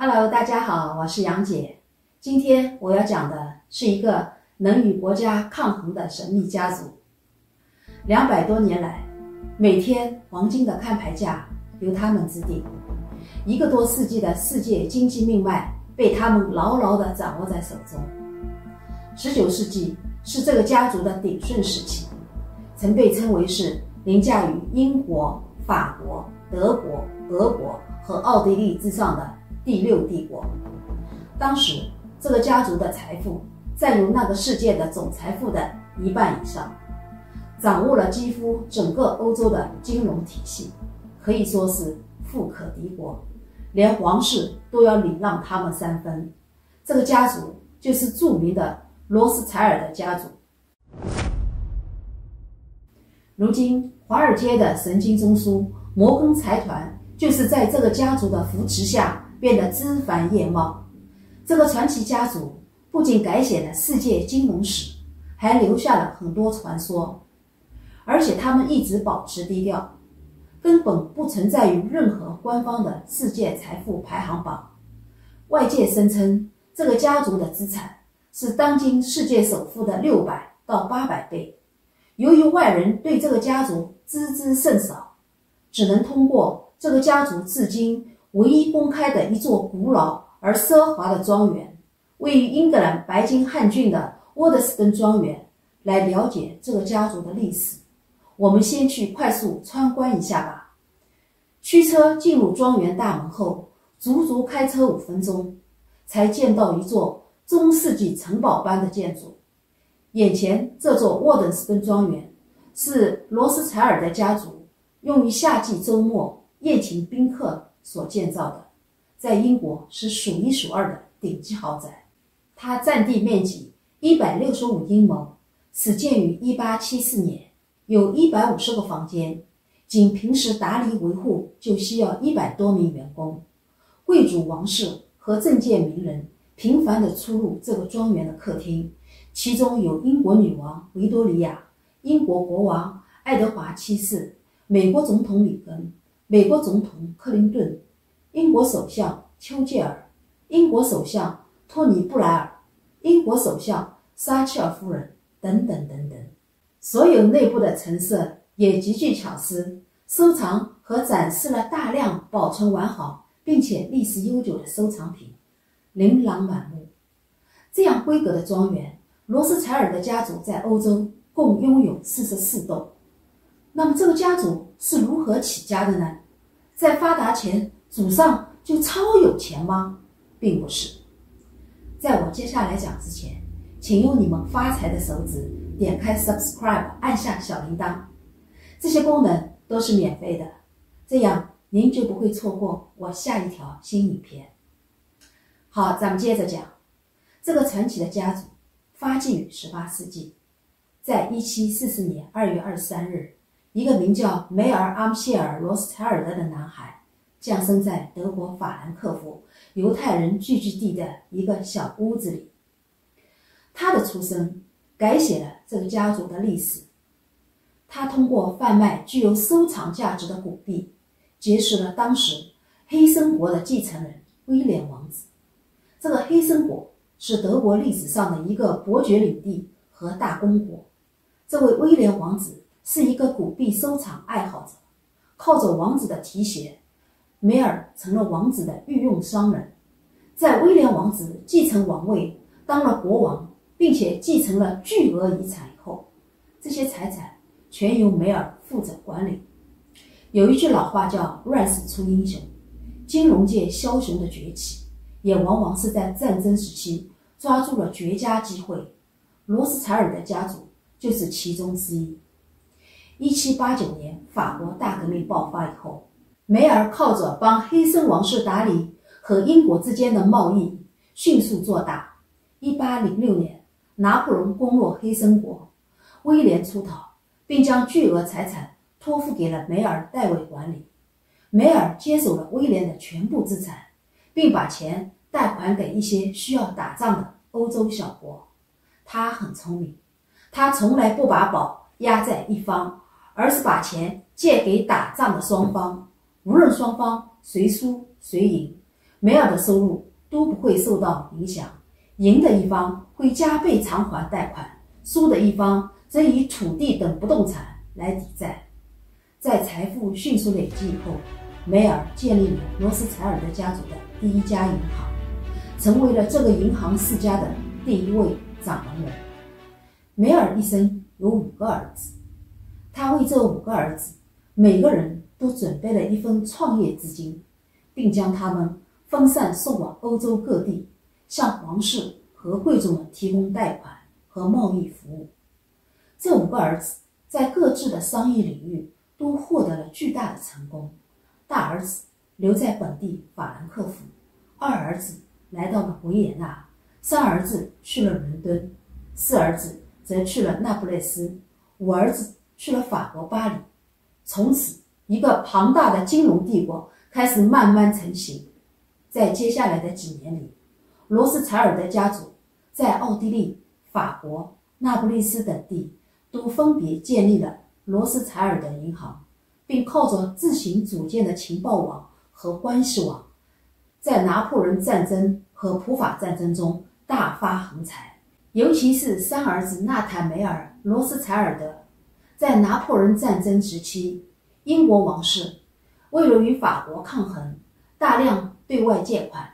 Hello， 大家好，我是杨姐。今天我要讲的是一个能与国家抗衡的神秘家族。200多年来，每天黄金的看牌价由他们制定，1个多世纪的世界经济命脉被他们牢牢地掌握在手中。19世纪是这个家族的鼎盛时期，曾被称为是凌驾于英国、法国、德国、俄国和奥地利之上的第6帝国。当时这个家族的财富占有那个世界的总财富的1半以上，掌握了几乎整个欧洲的金融体系，可以说是富可敌国，连皇室都要礼让他们3分。这个家族就是著名的罗斯柴尔德家族。如今华尔街的神经中枢摩根财团就是在这个家族的扶持下变得枝繁叶茂。这个传奇家族不仅改写了世界金融史，还留下了很多传说，而且他们一直保持低调，根本不存在于任何官方的世界财富排行榜。外界声称这个家族的资产是当今世界首富的600到800倍。由于外人对这个家族知之甚少，只能通过这个家族至今唯一公开的一座古老而奢华的庄园，位于英格兰白金汉郡的沃德斯登庄园，来了解这个家族的历史。我们先去快速参观一下吧。驱车进入庄园大门后，足足开车5分钟，才见到一座中世纪城堡般的建筑。眼前这座沃德斯登庄园是罗斯柴尔德家族用于夏季周末宴请宾客所建造的，在英国是数一数二的顶级豪宅。它占地面积165英亩，始建于1874年，有150个房间，仅平时打理维护就需要100多名员工。贵族王室和政界名人频繁地出入这个庄园的客厅，其中有英国女王维多利亚、英国国王爱德华七世、美国总统里根、美国总统克林顿、英国首相丘吉尔、英国首相托尼布莱尔、英国首相撒切尔夫人等等等等。所有内部的陈设也极具巧思，收藏和展示了大量保存完好并且历史悠久的收藏品，琳琅满目。这样规格的庄园，罗斯柴尔德家族在欧洲共拥有44栋。那么这个家族是如何起家的呢？在发达前祖上就超有钱吗？并不是。在我接下来讲之前，请用你们发财的手指点开 subscribe， 按下小铃铛，这些功能都是免费的，这样您就不会错过我下一条新影片。好，咱们接着讲。这个传奇的家族发迹于18世纪，在1744年2月23日，一个名叫梅尔阿姆谢尔罗斯柴尔德的男孩降生在德国法兰克福犹太人聚居地的一个小屋子里。他的出生改写了这个家族的历史。他通过贩卖具有收藏价值的古币，结识了当时黑森国的继承人威廉王子。这个黑森国是德国历史上的一个伯爵领地和大公国。这位威廉王子是一个古币收藏爱好者，靠着王子的提携，梅尔成了王子的御用商人。在威廉王子继承王位，当了国王，并且继承了巨额遗产以后，这些财产全由梅尔负责管理。有一句老话叫乱世出英雄，金融界枭雄的崛起也往往是在战争时期抓住了绝佳机会，罗斯柴尔德家族就是其中之一。1789年法国大革命爆发以后，梅尔靠着帮黑森王室打理和英国之间的贸易迅速做大。1806年拿破仑攻落黑森国，威廉出逃，并将巨额财产托付给了梅尔代为管理。梅尔接手了威廉的全部资产，并把钱贷款给一些需要打仗的欧洲小国。他很聪明，他从来不把宝压在一方，而是把钱借给打仗的双方，无论双方谁输谁赢，梅尔的收入都不会受到影响，赢的一方会加倍偿还贷款，输的一方则以土地等不动产来抵债。在财富迅速累积以后，梅尔建立了罗斯柴尔德家族的第一家银行，成为了这个银行世家的第一位掌门人。梅尔一生有5个儿子，他为这5个儿子每个人都准备了一份创业资金，并将他们分散送往欧洲各地，向皇室和贵族们提供贷款和贸易服务。这5个儿子在各自的商业领域都获得了巨大的成功。大儿子留在本地法兰克福，二儿子来到了维也纳，三儿子去了伦敦，四儿子则去了那不勒斯，五儿子去了法国巴黎。从此，一个庞大的金融帝国开始慢慢成型。在接下来的几年里，罗斯柴尔德家族在奥地利、法国、那不勒斯等地都分别建立了罗斯柴尔德银行，并靠着自行组建的情报网和关系网，在拿破仑战争和普法战争中大发横财。尤其是三儿子纳坦梅尔·罗斯柴尔德，在拿破仑战争时期，英国王室为了与法国抗衡，大量对外借款。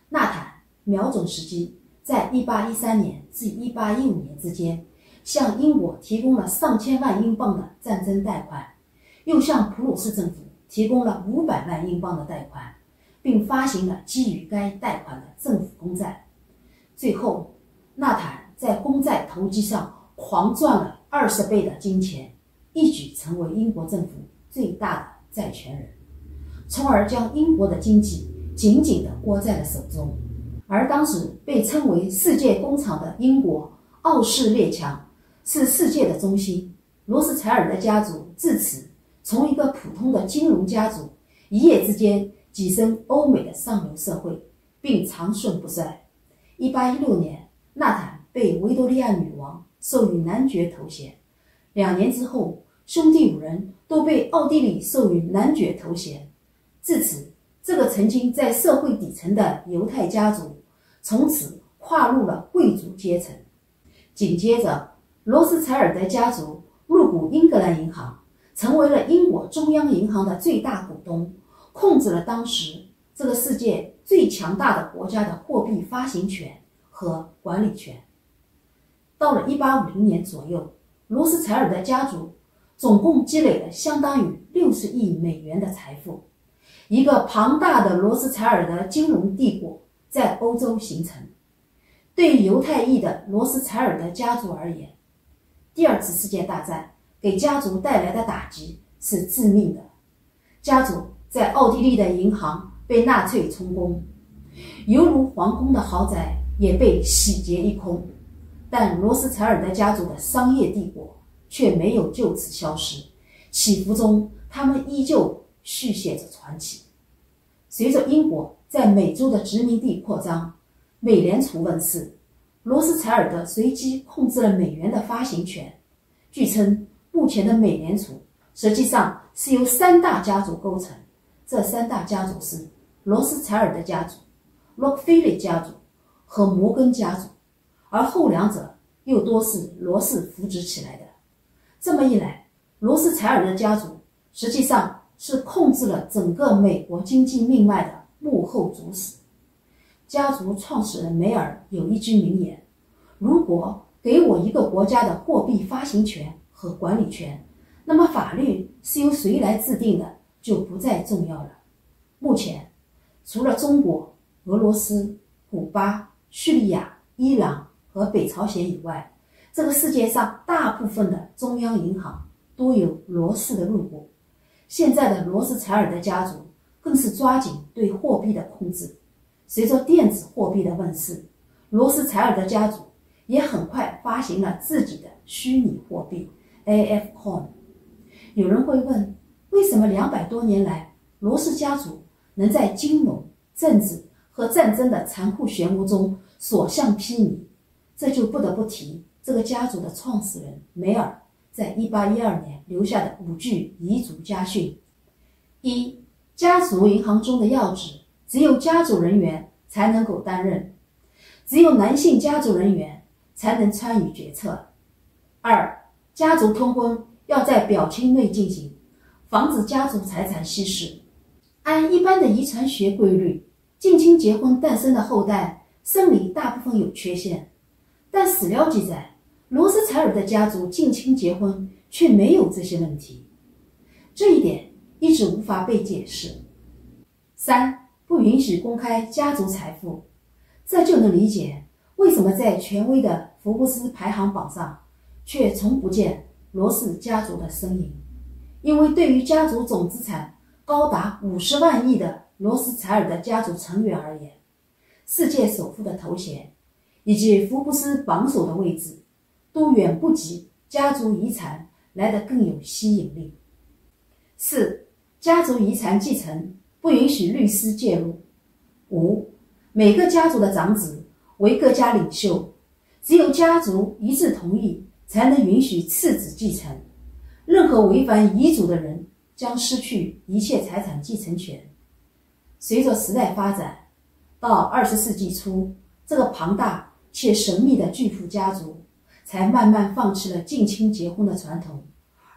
纳坦瞄准时机，在1813年至1815年之间，向英国提供了上千万英镑的战争贷款，又向普鲁士政府提供了500万英镑的贷款，并发行了基于该贷款的政府公债。最后，纳坦在公债投机上狂赚了20倍的金钱，一举成为英国政府最大的债权人，从而将英国的经济紧紧地握在了手中。而当时被称为世界工厂的英国傲视列强，是世界的中心。罗斯柴尔德家族自此从一个普通的金融家族一夜之间跻身欧美的上流社会，并长盛不衰。1816年，纳坦被维多利亚女王授予男爵头衔，2年之后，兄弟5人都被奥地利授予男爵头衔。至此，这个曾经在社会底层的犹太家族从此跨入了贵族阶层。紧接着，罗斯柴尔德家族入股英格兰银行，成为了英国中央银行的最大股东，控制了当时这个世界最强大的国家的货币发行权和管理权。到了1850年左右，罗斯柴尔德家族总共积累了相当于60亿美元的财富，一个庞大的罗斯柴尔德金融帝国在欧洲形成。对于犹太裔的罗斯柴尔德家族而言，第2次世界大战给家族带来的打击是致命的。家族在奥地利的银行被纳粹充公，犹如皇宫的豪宅也被洗劫一空，但罗斯柴尔德家族的商业帝国却没有就此消失，起伏中他们依旧续写着传奇。随着英国在美洲的殖民地扩张，美联储问世，罗斯柴尔德随即控制了美元的发行权。据称，目前的美联储实际上是由3大家族构成，这3大家族是罗斯柴尔德家族、洛克菲勒家族和摩根家族，而后2者又多是罗氏扶植起来的。这么一来，罗斯柴尔德家族实际上是控制了整个美国经济命脉的幕后主使。家族创始人梅尔有一句名言：如果给我一个国家的货币发行权和管理权，那么法律是由谁来制定的就不再重要了。目前，除了中国、俄罗斯、古巴、叙利亚、伊朗和北朝鲜以外，这个世界上大部分的中央银行都有罗氏的入股。现在的罗斯柴尔德家族更是抓紧对货币的控制。随着电子货币的问世，罗斯柴尔德家族也很快发行了自己的虚拟货币 AFCoin。 有人会问，为什么200多年来罗氏家族能在金融、政治和战争的残酷漩涡中所向披靡？这就不得不提这个家族的创始人梅尔在1812年留下的5句遗嘱家训。1. 家族银行中的要旨只有家族人员才能够担任，只有男性家族人员才能参与决策。2. 家族通婚要在表亲内进行，防止家族财产稀释。按一般的遗传学规律，近亲结婚诞生的后代生理大部分有缺陷，但史料记载，罗斯柴尔德家族近亲结婚却没有这些问题，这一点一直无法被解释。3. 不允许公开家族财富，这就能理解为什么在权威的福布斯排行榜上却从不见罗斯家族的身影，因为对于家族总资产高达50万亿的罗斯柴尔德家族成员而言，世界首富的头衔以及福布斯榜首的位置都远不及家族遗产来得更有吸引力。4. 家族遗产继承不允许律师介入。5. 每个家族的长子为各家领袖，只有家族一致同意才能允许次子继承，任何违反遗嘱的人将失去一切财产继承权。随着时代发展，到20世纪初，这个庞大且神秘的巨富家族才慢慢放弃了近亲结婚的传统，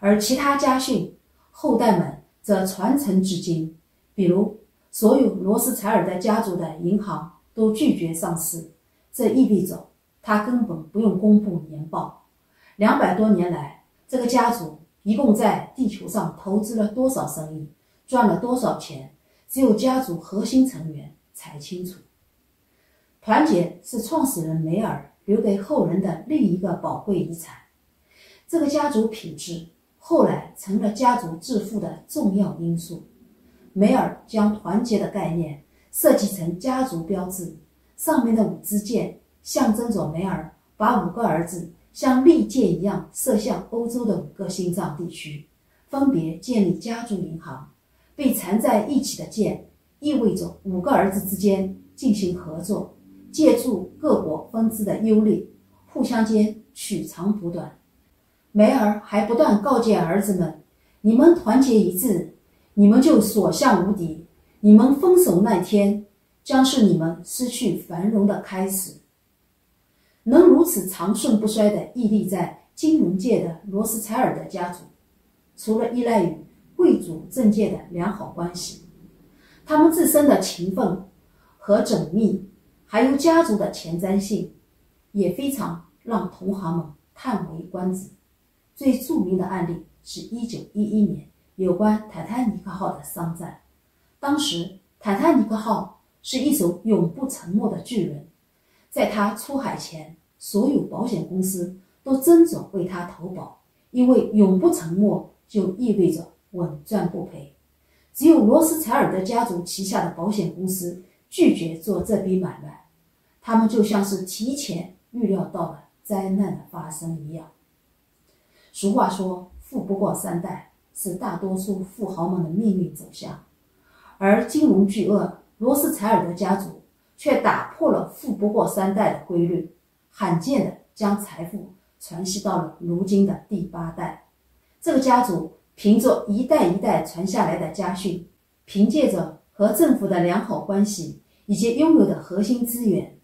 而其他家训后代们则传承至今。比如所有罗斯柴尔德家族的银行都拒绝上市，这意味着他根本不用公布年报。200多年来，这个家族一共在地球上投资了多少生意，赚了多少钱，只有家族核心成员才清楚。团结是创始人梅尔留给后人的另一个宝贵遗产，这个家族品质后来成了家族致富的重要因素。梅尔将团结的概念设计成家族标志，上面的5支箭象征着梅尔把5个儿子像利箭一样射向欧洲的5个心脏地区，分别建立家族银行。被缠在一起的箭意味着5个儿子之间进行合作，借助各国分支的优劣，互相间取长补短。梅尔还不断告诫儿子们，你们团结一致，你们就所向无敌，你们分手那天将是你们失去繁荣的开始。能如此长盛不衰地屹立在金融界的罗斯柴尔德家族，除了依赖于贵族政界的良好关系，他们自身的勤奋和缜密，还有家族的前瞻性，也非常让同行们叹为观止。最著名的案例是1911年有关泰坦尼克号的商战。当时泰坦尼克号是一艘永不沉没的巨人，在它出海前，所有保险公司都争着为它投保，因为永不沉没就意味着稳赚不赔。只有罗斯柴尔德家族旗下的保险公司拒绝做这笔买卖，他们就像是提前预料到了灾难的发生一样。俗话说，富不过3代，是大多数富豪们的命运走向。而金融巨鳄罗斯柴尔德家族却打破了富不过3代的规律，罕见地将财富传续到了如今的第8代。这个家族凭着一代一代传下来的家训，凭借着和政府的良好关系以及拥有的核心资源，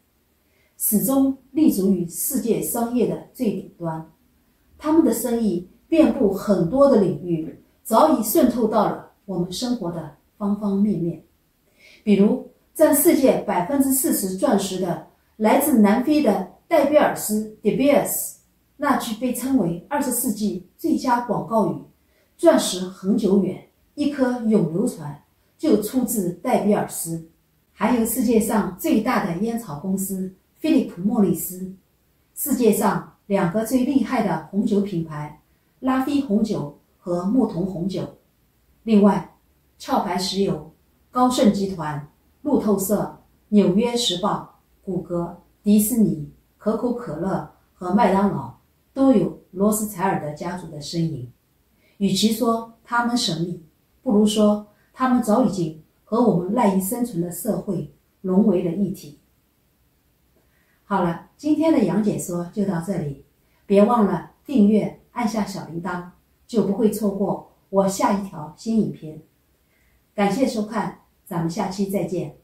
始终立足于世界商业的最顶端。他们的生意遍布很多的领域，早已渗透到了我们生活的方方面面。比如占世界40%钻石的来自南非的戴比尔斯 De Beers， 那句被称为20世纪最佳广告语“钻石恒久远，一颗永流传”就出自戴比尔斯。还有世界上最大的烟草公司菲利普莫里斯，世界上2个最厉害的红酒品牌拉菲红酒和牧童红酒。另外，壳牌石油、高盛集团、路透社、纽约时报、谷歌、迪士尼、可口可乐和麦当劳都有罗斯柴尔德家族的身影。与其说他们神秘，不如说他们早已经和我们赖以生存的社会融为了一体。好了，今天的杨解说就到这里，别忘了订阅，按下小铃铛，就不会错过我下一条新影片。感谢收看，咱们下期再见。